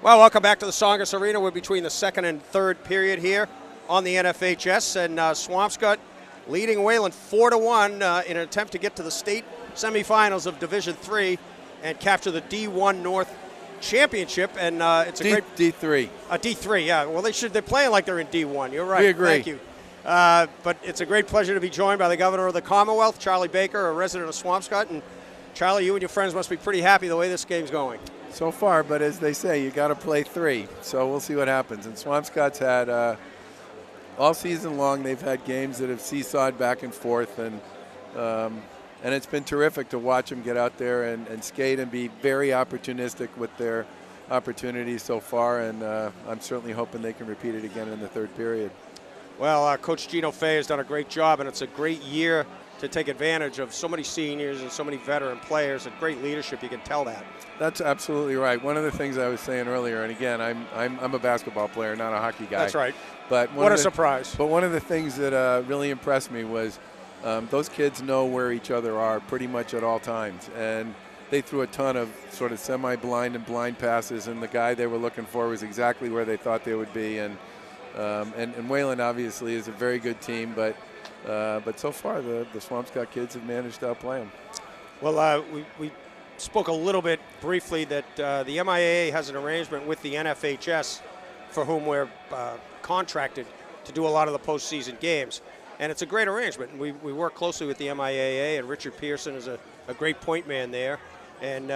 Well, welcome back to the Songus Arena. We're between the second and third period here on the NFHS, and Swampscott leading Wayland 4-1 in an attempt to get to the state semifinals of Division III and capture the D1 North Championship. And it's a great D3. D3, yeah. Well, they're playing like they're in D1. You're right. We agree. Thank you. But it's a great pleasure to be joined by the Governor of the Commonwealth, Charlie Baker, a resident of Swampscott. And Charlie, you and your friends must be pretty happy the way this game's going. So far, but as they say, you got to play three. So we'll see what happens. And Swampscott's had all season long. They've had games that have seesawed back and forth, and it's been terrific to watch them get out there and skate and be very opportunistic with their opportunities so far. And I'm certainly hoping they can repeat it again in the third period. Well, Coach Gino Fay has done a great job, and it's a great year to take advantage of so many seniors and so many veteran players and great leadership. You can tell that. That's absolutely right. One of the things I was saying earlier, and again, I'm a basketball player, not a hockey guy. That's right. But what a surprise. But one of the things that really impressed me was those kids know where each other are pretty much at all times. And they threw a ton of sort of semi-blind and blind passes, and the guy they were looking for was exactly where they thought they would be. And Wayland obviously is a very good team, but so far the Swampscott kids have managed to outplay them. Well, we spoke a little bit briefly that the MIAA has an arrangement with the NFHS for whom we're contracted to do a lot of the postseason games. And it's a great arrangement. And we work closely with the MIAA, and Richard Pearson is a great point man there. And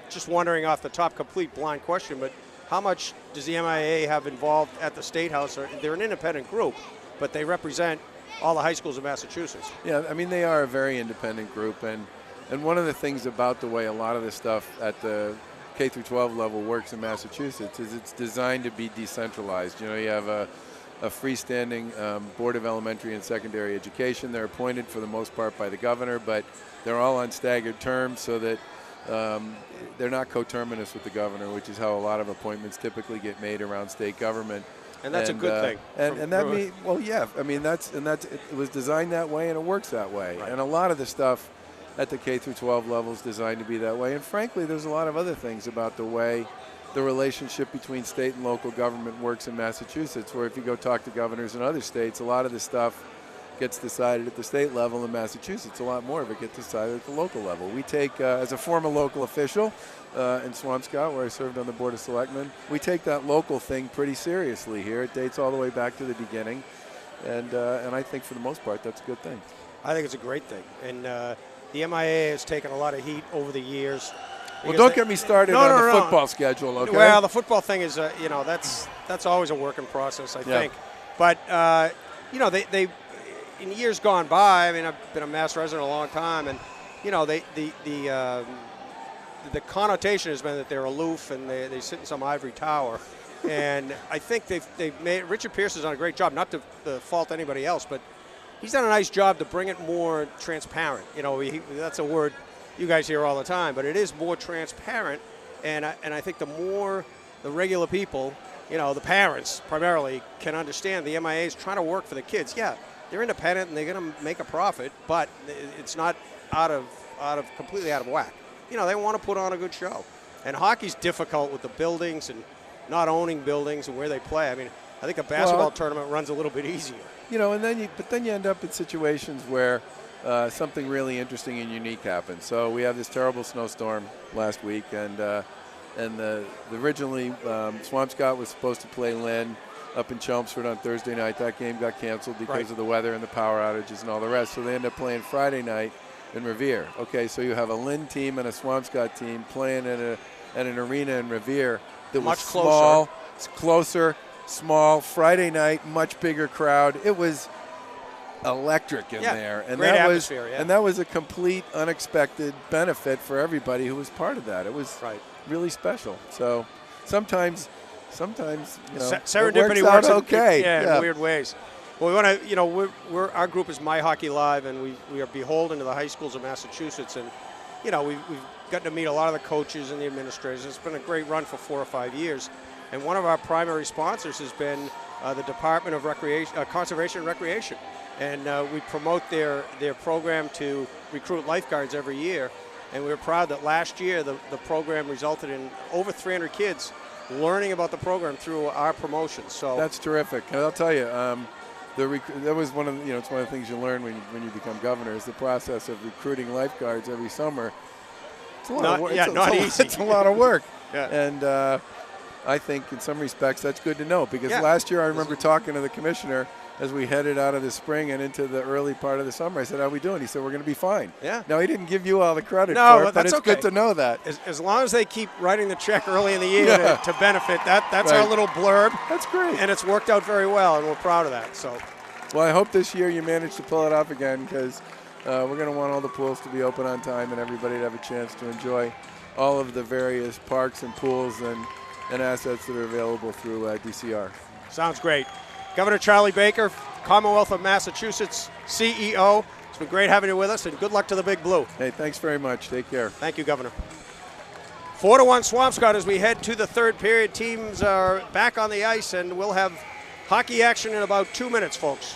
just wondering off the top, complete blind question, but how much does the MIAA have involved at the State House? They're an independent group, but they represent all the high schools in Massachusetts. Yeah, I mean, they are a very independent group. And one of the things about the way a lot of this stuff at the K through 12 level works in Massachusetts is it's designed to be decentralized. You know, you have a freestanding Board of Elementary and Secondary Education. They're appointed for the most part by the governor, but they're all on staggered terms so that they're not coterminous with the governor, which is how a lot of appointments typically get made around state government. And that's a good thing. And that means, well, yeah, I mean, it was designed that way, and it works that way. Right. And a lot of the stuff at the K through 12 level is designed to be that way. And frankly, there's a lot of other things about the way the relationship between state and local government works in Massachusetts, where if you go talk to governors in other states, a lot of the stuff gets decided at the state level. In Massachusetts, a lot more of it gets decided at the local level. We take, as a former local official in Swampscott, where I served on the Board of Selectmen, we take that local thing pretty seriously here. It dates all the way back to the beginning, and I think for the most part that's a good thing. I think it's a great thing. And the MIA has taken a lot of heat over the years. Well, don't get me started on the football schedule, okay? Well, the football thing is, that's always a work in process, I think. But, they in years gone by, I mean, I've been a Mass resident a long time, and, the connotation has been that they're aloof and they sit in some ivory tower. And I think they've made, Richard Pearson's done a great job, not to fault anybody else, but he's done a nice job to bring it more transparent. That's a word you guys hear all the time, but it is more transparent. And I think the more the regular people, the parents primarily, can understand the MIA is trying to work for the kids. Yeah, they're independent and they're going to make a profit, but it's not completely out of whack. They want to put on a good show. And hockey's difficult with the buildings and not owning buildings and where they play. I mean, I think a basketball tournament runs a little bit easier. And then you end up in situations where something really interesting and unique happens. So we have this terrible snowstorm last week, and originally Swampscott was supposed to play Lynn up in Chelmsford on Thursday night. That game got canceled because of the weather and the power outages and all the rest. So they end up playing Friday night in Revere. Okay, so you have a Lynn team and a Swampscott team playing at an arena in Revere that was small, closer, small. Friday night, much bigger crowd. It was electric in there, and great atmosphere, and that was a complete unexpected benefit for everybody who was part of that. It was really special. So sometimes serendipity it works out okay. In weird ways. Well, we want to, our group is MyHockeyLive, and we are beholden to the high schools of Massachusetts, and we've gotten to meet a lot of the coaches and the administrators. It's been a great run for 4 or 5 years, and one of our primary sponsors has been the Department of Conservation and Recreation, and we promote their program to recruit lifeguards every year, and we were proud that last year the program resulted in over 300 kids learning about the program through our promotions. So that's terrific. And I'll tell you, that was one of the, it's one of the things you learn when you become governor is the process of recruiting lifeguards every summer. It's a lot of work. Not easy. It's a lot of work. Yeah. And I think in some respects that's good to know, because Yeah. last year I remember talking to the commissioner as we headed out of the spring and into the early part of the summer. I said, how are we doing? He said, we're going to be fine. Yeah. Now, he didn't give you all the credit No, for it, but but that's it's okay. good to know that. As long as they keep writing the check early in the year Yeah. to benefit, that's Right. our little blurb. That's great. And it's worked out very well, and we're proud of that. So, Well, I hope this year you manage to pull it off again, because we're going to want all the pools to be open on time and everybody to have a chance to enjoy all of the various parks and pools and assets that are available through DCR. sounds great. Governor Charlie Baker, Commonwealth of Massachusetts CEO. It's been great having you with us, and good luck to the Big Blue. Hey, thanks very much. Take care. Thank you, Governor. 4-1 Swampscott as we head to the third period. Teams are back on the ice, and we'll have hockey action in about 2 minutes, folks.